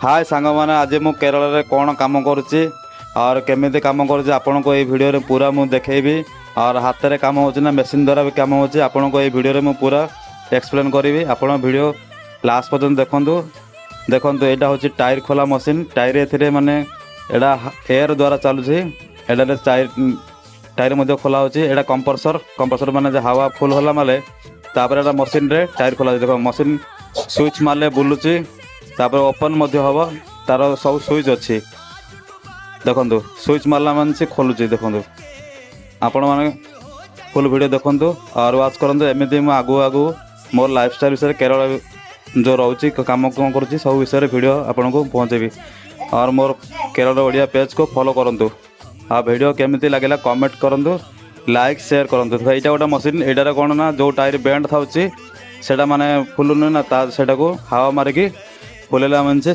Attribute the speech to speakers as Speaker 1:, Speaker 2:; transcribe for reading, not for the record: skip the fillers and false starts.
Speaker 1: हाय सांग मैंने आज मु केरल रे कौन काम करुच्ची और केमी काम करुच्ची आपन को ये वीडियो रे पूरा मुझे देखेबी और हाथ रे काम होना मेसीन द्वारा भी काम हो आपन को ये वीडियो रे मु पूरा एक्सप्लेन करी आप वीडियो लास्ट पर्यंत देखूँ देखो यहाँ हूँ टायर खोला मशीन टायर ए माने एटा एयर द्वारा चलुची एटा टायर मध्य खोला होता कंप्रेसर माने हवा फुल होला माले तापर मशीन रे टायर खोला देखो मशीन स्विच मारले बुलूची तापर ओपन मध्य हम तार सब स्विच अच्छी देखो स्विच मारला मान से खोलुची देखो आपण मैंने फुल वीडियो देखु और वाच करूँ एमती आगु आगु मोर लाइफस्टाइल विषय केरल जो रोचे कम कौन करुँच सब विषय वीडियो आपन को पहुँचेबी और मोर केरल ओडिया पेज को फॉलो करूँ आ वीडियो केमी लगे कमेंट करूँ लाइक शेयर करूँ यहाँ गोटे मशीन यहाँ कौन ना जो टायर बेंड था से माने फुलुन ना से हवा मारिकी फुलेला मन से